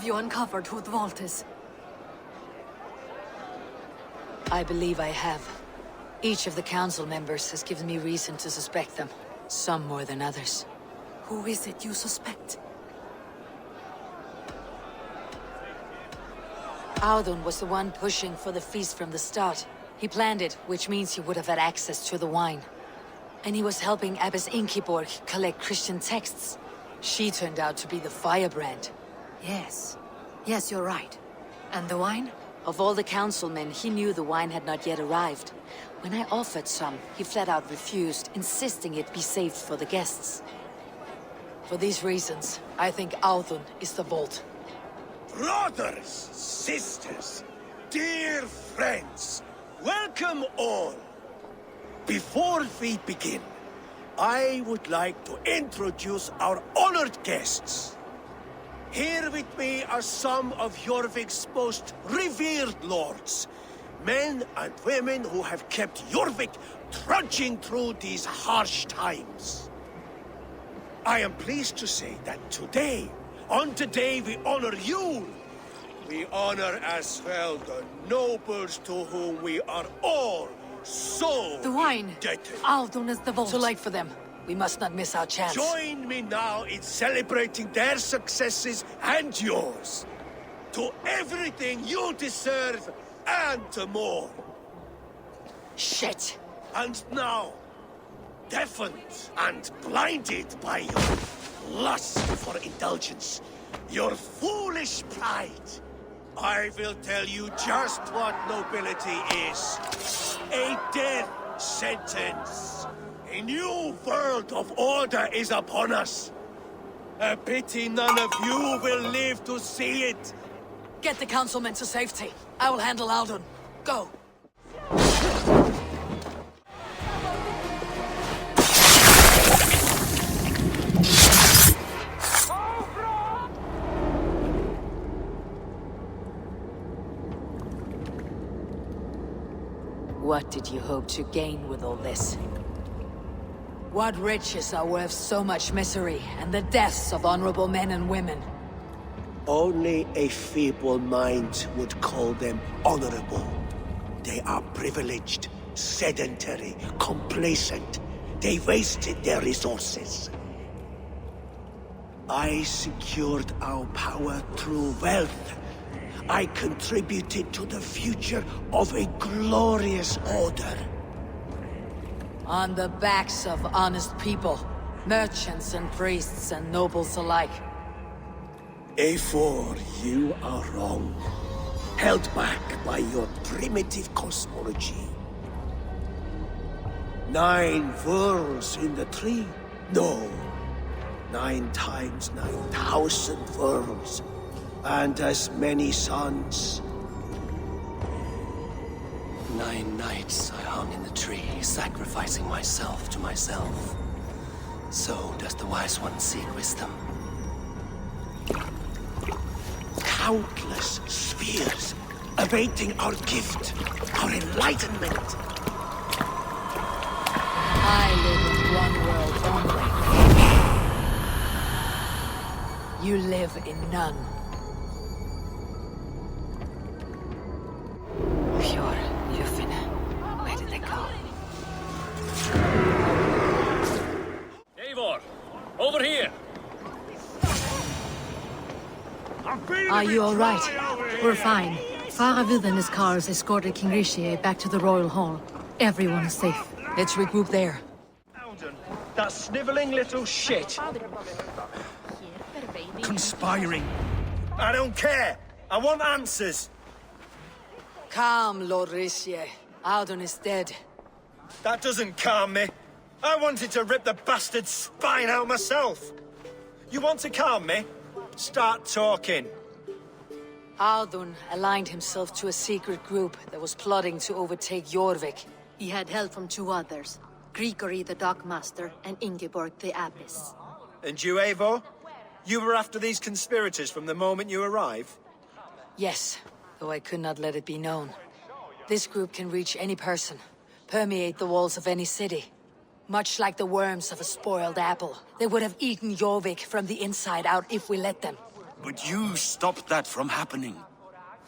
you uncovered who the vault is? I believe I have. Each of the council members has given me reason to suspect them. Some more than others. Who is it you suspect? Audun was the one pushing for the feast from the start. He planned it, which means he would have had access to the wine. And he was helping Abbess Ingeborg collect Christian texts. She turned out to be the firebrand. Yes. Yes, you're right. And the wine? Of all the councilmen, he knew the wine had not yet arrived. When I offered some, he flat out refused, insisting it be saved for the guests. For these reasons, I think Audun is the vault. Brothers, sisters, dear friends, welcome all. Before we begin, I would like to introduce our honored guests. Here with me are some of Jorvik's most revered lords. Men and women who have kept Jorvik trudging through these harsh times. I am pleased to say that today, on today we honor you. We honor as well the nobles to whom we are all so The wine! indebted. Audun is the vault. Too late for them. We must not miss our chance. Join me now in celebrating their successes and yours. To everything you deserve and more. Shit! And now, deafened and blinded by your lust for indulgence, your foolish pride, I will tell you just what nobility is. A death sentence. A new world of order is upon us. A pity none of you will live to see it. Get the councilmen to safety. I will handle Audun. Go! What did you hope to gain with all this? What riches are worth so much misery and the deaths of honorable men and women? Only a feeble mind would call them honorable. They are privileged, sedentary, complacent. They wasted their resources. I secured our power through wealth. I contributed to the future of a glorious order. On the backs of honest people, merchants and priests and nobles alike. A4, you are wrong. Held back by your primitive cosmology. 9 worlds in the tree? No. 9 times 9,000 worlds. And as many suns. 9 nights I hung in the tree, sacrificing myself to myself. So does the Wise One seek wisdom. Countless spheres, awaiting our gift, our enlightenment. I live in one world only. You live in none. Pure, Lufine. Where did they go? Eivor, over here! Are you all right? We're fine. Faravid and his cars escorted King Rishi back to the royal hall. Everyone is safe. Let's regroup there. That sniveling little shit. Conspiring. I don't care. I want answers. Calm, Lord Rishi. Audun is dead. That doesn't calm me. I wanted to rip the bastard's spine out myself. You want to calm me? Start talking. Audun aligned himself to a secret group that was plotting to overtake Jorvik. He had help from 2 others. Grigory the Dockmaster and Ingeborg the Abbess. And you, Eivor? You were after these conspirators from the moment you arrived? Yes, though I could not let it be known. This group can reach any person, permeate the walls of any city. Much like the worms of a spoiled apple, they would have eaten Jorvik from the inside out if we let them. But you stopped that from happening.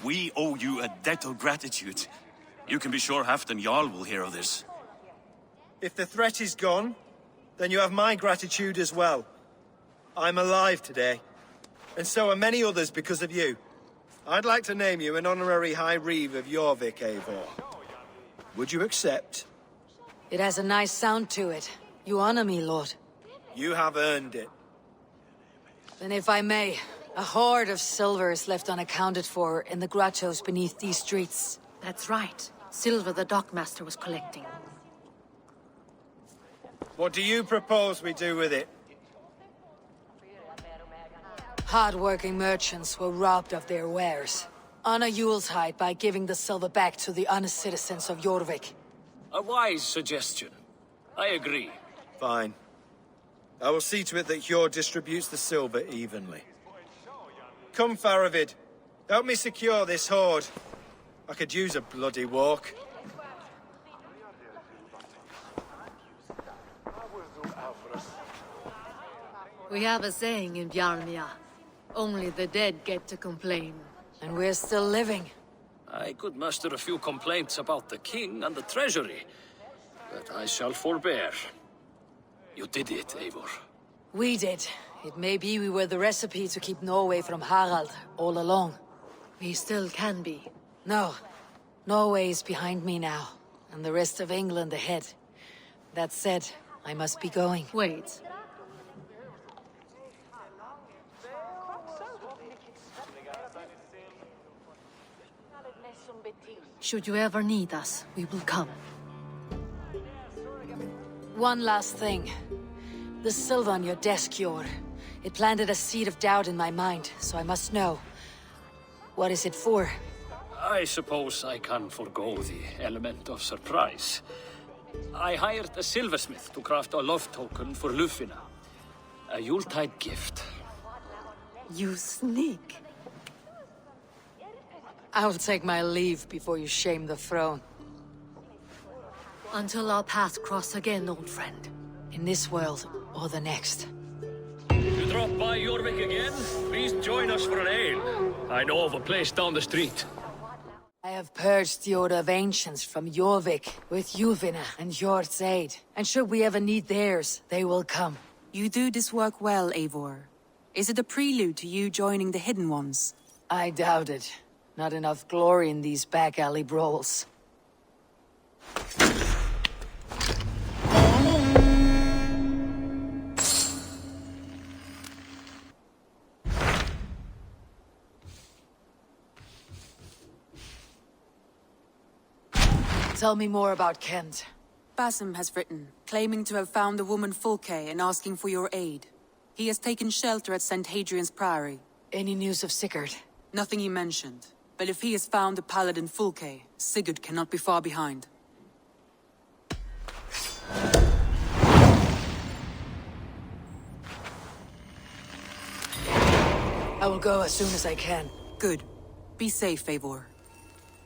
We owe you a debt of gratitude. You can be sure Halfdan Jarl will hear of this. If the threat is gone, then you have my gratitude as well. I'm alive today, and so are many others because of you. I'd like to name you an honorary High Reeve of Jorvik, Eivor. Would you accept? It has a nice sound to it. You honor me, Lord. You have earned it. Then if I may, a hoard of silver is left unaccounted for in the grottos beneath these streets. That's right. Silver the dockmaster was collecting. What do you propose we do with it? Hard-working merchants were robbed of their wares. Honor Yuletide by giving the silver back to the honest citizens of Jorvik. A wise suggestion. I agree. Fine. I will see to it that Hjord distributes the silver evenly. Come, Faravid. Help me secure this hoard. I could use a bloody walk. We have a saying in Bjarnia. Only the dead get to complain. And we're still living. I could muster a few complaints about the king and the treasury, but I shall forbear. You did it, Eivor. We did. It may be we were the recipe to keep Norway from Harald all along. We still can be. No. Norway is behind me now, and the rest of England ahead. That said, I must be going. Wait. Should you ever need us, we will come. One last thing. The silver on your desk, Jord. It planted a seed of doubt in my mind, so I must know. What is it for? I suppose I can forgo the element of surprise. I hired a silversmith to craft a love token for Lufina. A Yuletide gift. You sneak. I'll take my leave before you shame the throne. Until our paths cross again, old friend. In this world, or the next. You drop by Jorvik again? Please join us for an ale. I know of a place down the street. I have purged the Order of Ancients from Jorvik with Yuvina and Jord's aid. And should we ever need theirs, they will come. You do this work well, Eivor. Is it a prelude to you joining the Hidden Ones? I doubt it. Not enough glory in these back alley brawls. Tell me more about Kent. Basim has written, claiming to have found the woman Fulke and asking for your aid. He has taken shelter at St. Hadrian's Priory. Any news of Sigurd? Nothing he mentioned. But if he has found the paladin Fulke, Sigurd cannot be far behind. I will go as soon as I can. Good. Be safe, Eivor.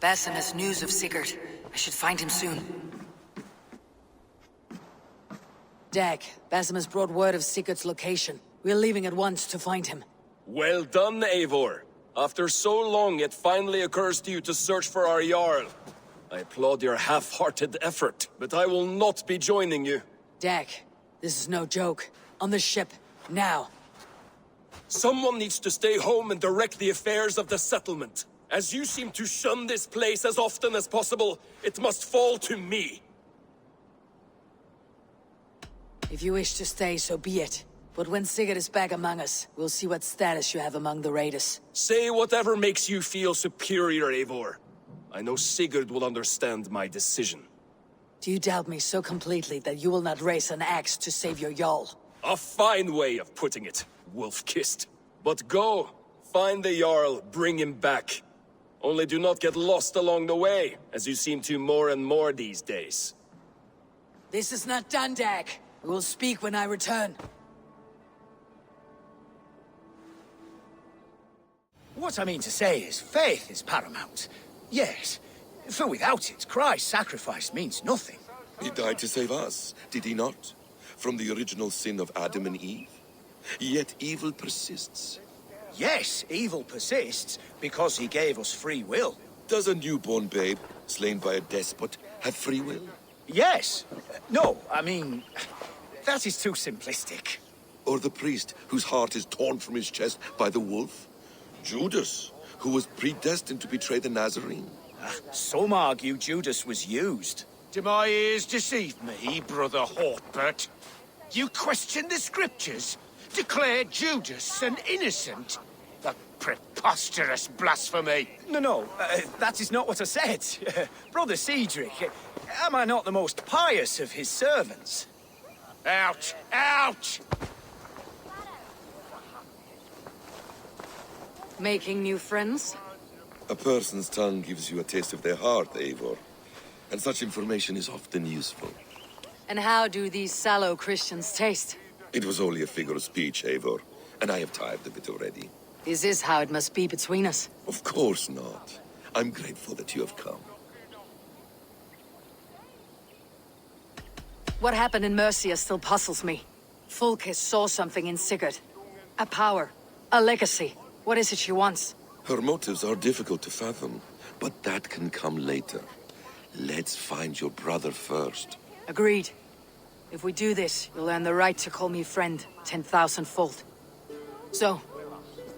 Basim has news of Sigurd. I should find him soon. Dag, Basim has brought word of Sigurd's location. We're leaving at once to find him. Well done, Eivor. After so long, it finally occurs to you to search for our Jarl. I applaud your half-hearted effort, but I will not be joining you. Dag, this is no joke. On the ship, now. Someone needs to stay home and direct the affairs of the settlement. As you seem to shun this place as often as possible, it must fall to me. If you wish to stay, so be it. But when Sigurd is back among us, we'll see what status you have among the raiders. Say whatever makes you feel superior, Eivor. I know Sigurd will understand my decision. Do you doubt me so completely that you will not raise an axe to save your Jarl? A fine way of putting it, wolf-kissed. But go, find the Jarl, bring him back. Only do not get lost along the way, as you seem to more and more these days. This is not done, Dag. We will speak when I return. What I mean to say is, faith is paramount. Yes, for without it, Christ's sacrifice means nothing. He died to save us, did he not? From the original sin of Adam and Eve? Yet evil persists. Yes, evil persists because he gave us free will. Does a newborn babe, slain by a despot, have free will? Yes. No, I mean, that is too simplistic. Or the priest whose heart is torn from his chest by the wolf? Judas, who was predestined to betray the Nazarene? Some argue Judas was used. Do my ears deceive me, Brother Hawkbert? You question the scriptures? Declare Judas an innocent? A preposterous blasphemy! No, that is not what I said. Brother Cedric, am I not the most pious of his servants? Out! Out! Making new friends? A person's tongue gives you a taste of their heart, Eivor. And such information is often useful. And how do these sallow Christians taste? It was only a figure of speech, Eivor, and I have tired of it already. Is this how it must be between us? Of course not. I'm grateful that you have come. What happened in Mercia still puzzles me. Fulke saw something in Sigurd. A power. A legacy. What is it she wants? Her motives are difficult to fathom, but that can come later. Let's find your brother first. Agreed. If we do this, you'll earn the right to call me friend 10,000-fold. So,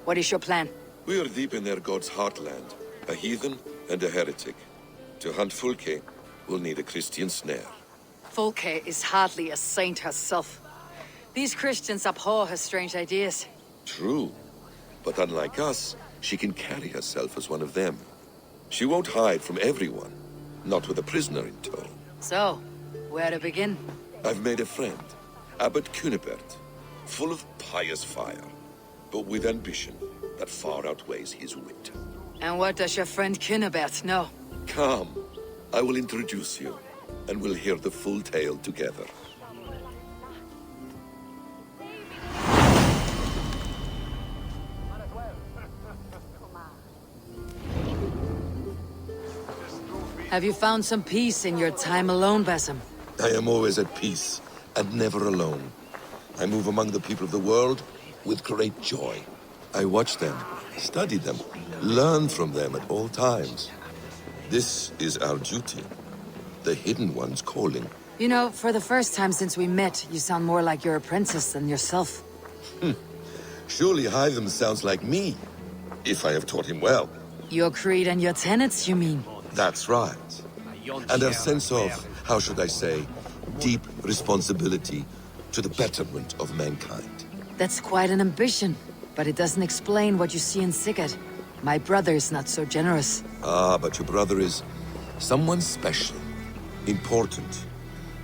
what is your plan? We are deep in their god's heartland, a heathen and a heretic. To hunt Fulke, we'll need a Christian snare. Fulke is hardly a saint herself. These Christians abhor her strange ideas. True, but unlike us, she can carry herself as one of them. She won't hide from everyone, not with a prisoner in tow. So, where to begin? I've made a friend, Abbot Cunibert, full of pious fire, but with ambition that far outweighs his wit. And what does your friend Cunibert know? Come, I will introduce you, and we'll hear the full tale together. Have you found some peace in your time alone, Basim? I am always at peace, and never alone. I move among the people of the world with great joy. I watch them, study them, learn from them at all times. This is our duty, the Hidden One's calling. You know, for the first time since we met, you sound more like your apprentice than yourself. Surely Hytham sounds like me, if I have taught him well. Your creed and your tenets, you mean? That's right. And a sense of, how should I say, deep responsibility to the betterment of mankind. That's quite an ambition, but it doesn't explain what you see in Sigurd. My brother is not so generous. Ah, but your brother is someone special, important,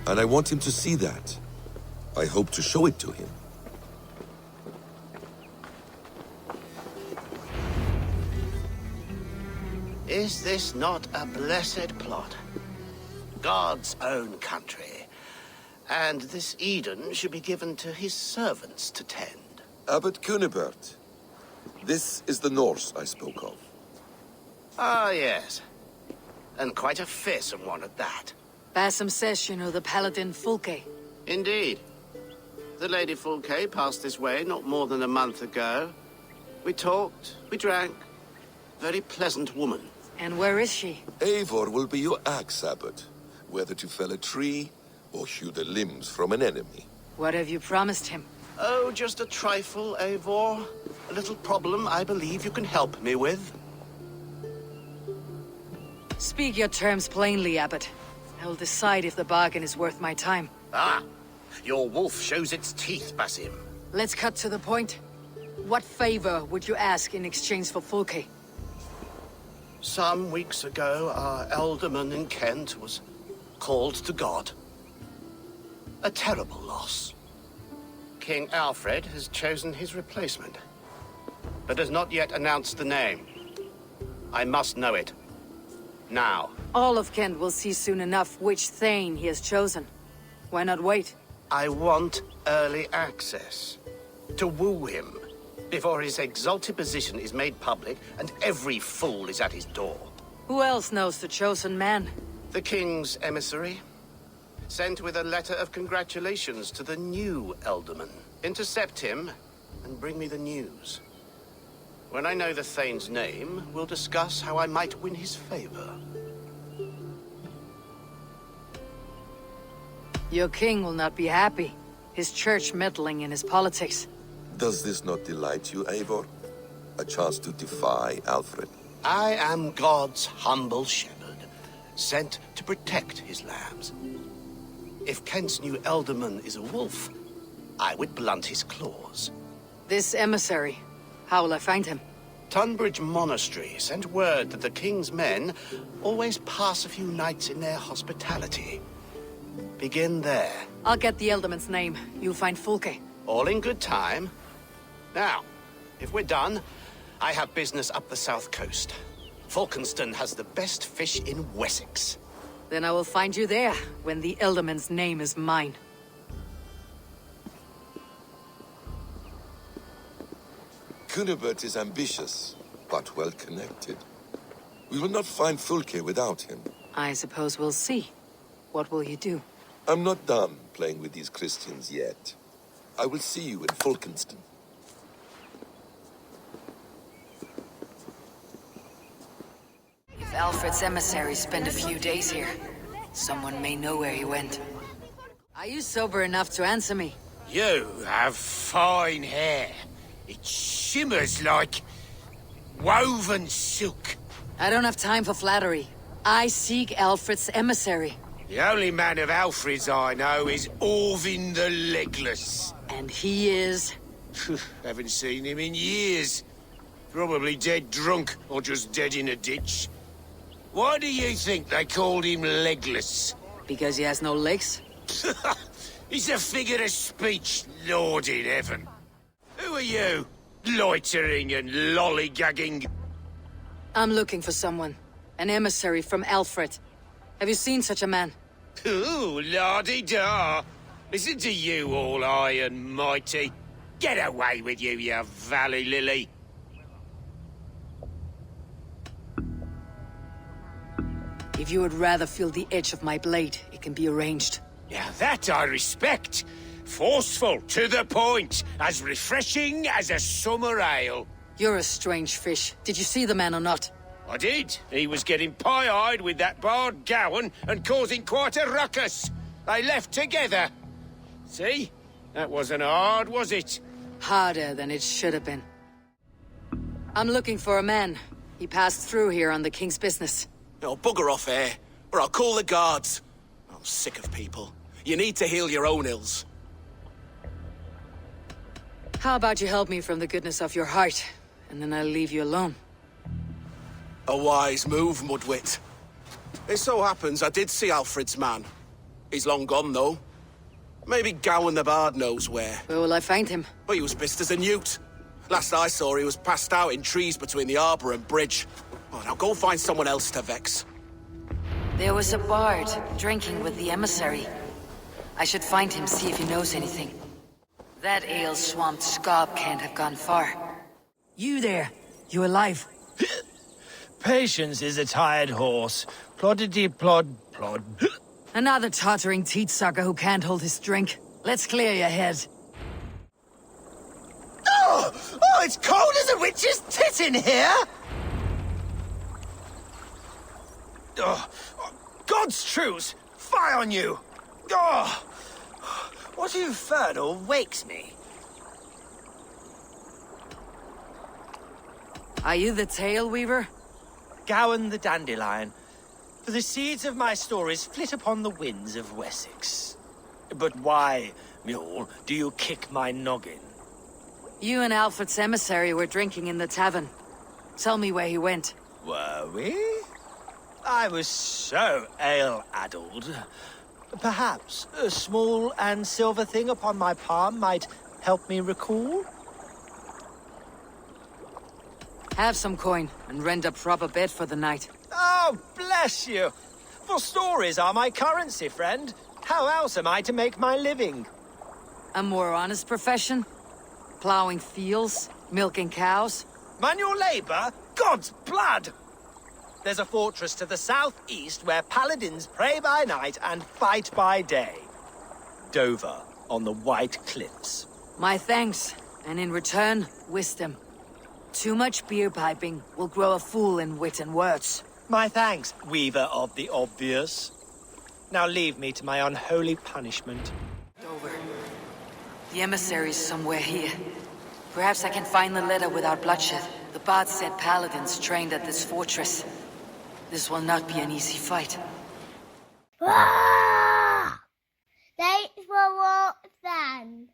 and I want him to see that. I hope to show it to him. Is this not a blessed plot? God's own country. And this Eden should be given to his servants to tend. Abbot Cunibert. This is the Norse I spoke of. Ah, yes. And quite a fearsome one at that. Basim says you know the paladin Fulke. Indeed. The Lady Fulke passed this way not more than a month ago. We talked, we drank. Very pleasant woman. And where is she? Eivor will be your axe, Abbot. Whether to fell a tree or hew the limbs from an enemy. What have you promised him? Oh, just a trifle, Eivor. A little problem I believe you can help me with. Speak your terms plainly, Abbot. I will decide if the bargain is worth my time. Ah, your wolf shows its teeth, Basim. Let's cut to the point. What favor would you ask in exchange for Fulke? Some weeks ago, our alderman in Kent was called to God. A terrible loss. King Alfred has chosen his replacement, but has not yet announced the name. I must know it. Now. All of Kent will see soon enough which Thane he has chosen. Why not wait? I want early access. To woo him. Before his exalted position is made public, and every fool is at his door. Who else knows the chosen man? The king's emissary. Sent with a letter of congratulations to the new alderman. Intercept him, and bring me the news. When I know the Thane's name, we'll discuss how I might win his favor. Your king will not be happy. His church meddling in his politics. Does this not delight you, Eivor? A chance to defy Alfred. I am God's humble shepherd, sent to protect his lambs. If Kent's new ealdorman is a wolf, I would blunt his claws. This emissary, how will I find him? Tunbridge Monastery sent word that the king's men always pass a few nights in their hospitality. Begin there. I'll get the ealdorman's name. You'll find Fulke. All in good time. Now, if we're done, I have business up the south coast. Falkenston has the best fish in Wessex. Then I will find you there, when the ealdorman's name is mine. Cunibert is ambitious, but well-connected. We will not find Fulke without him. I suppose we'll see. What will you do? I'm not done playing with these Christians yet. I will see you in Falkenston. If Alfred's emissaries spend a few days here, someone may know where he went. Are you sober enough to answer me? You have fine hair. It shimmers like woven silk. I don't have time for flattery. I seek Alfred's emissary. The only man of Alfred's I know is Orvin the Legless. And he is? Haven't seen him in years. Probably dead drunk, or just dead in a ditch. Why do you think they called him Legless? Because he has no legs? He's a figure of speech, Lord in heaven. Who are you? Loitering and lollygagging? I'm looking for someone. An emissary from Alfred. Have you seen such a man? Ooh, la-di-da. Listen to you, all high and mighty. Get away with you, you valley lily. If you would rather feel the edge of my blade, it can be arranged. Yeah, that I respect. Forceful, to the point, as refreshing as a summer ale. You're a strange fish. Did you see the man or not? I did. He was getting pie-eyed with that bard Gowan and causing quite a ruckus. They left together. See? That wasn't hard, was it? Harder than it should have been. I'm looking for a man. He passed through here on the king's business. Oh, bugger off here, or I'll call the guards. I'm sick of people. You need to heal your own ills. How about you help me from the goodness of your heart, and then I'll leave you alone. A wise move, Mudwit. It so happens I did see Alfred's man. He's long gone, though. Maybe Gowan the Bard knows where. Where will I find him? Well, he was pissed as a newt. Last I saw, he was passed out in trees between the harbour and bridge. Oh, now go find someone else to vex. There was a bard drinking with the emissary. I should find him, see if he knows anything. That ale-swamped scarp can't have gone far. You there! You alive? Patience is a tired horse. Ploddity-plod, plod. Another tottering teat-sucker who can't hold his drink. Let's clear your head. Oh, it's cold as a witch's tit in here! Oh, God's truce! Fie on you! Oh, what infernal wakes me? Are you the Tail Weaver? Gowan the Dandelion. For the seeds of my stories flit upon the winds of Wessex. But why, mule, do you kick my noggin? You and Alfred's emissary were drinking in the tavern. Tell me where he went. Were we? I was so ale-addled. Perhaps a small and silver thing upon my palm might help me recall? Have some coin and rent a proper bed for the night. Oh, bless you! For stories are my currency, friend. How else am I to make my living? A more honest profession? Plowing fields? Milking cows? Manual labor? God's blood! There's a fortress to the southeast where paladins pray by night and fight by day. Dover, on the White Cliffs. My thanks, and in return, wisdom. Too much beer piping will grow a fool in wit and words. My thanks, Weaver of the Obvious. Now leave me to my unholy punishment. Over. The emissary is somewhere here. Perhaps I can find the letter without bloodshed. The bard said paladins trained at this fortress. This will not be an easy fight. Thanks for watching.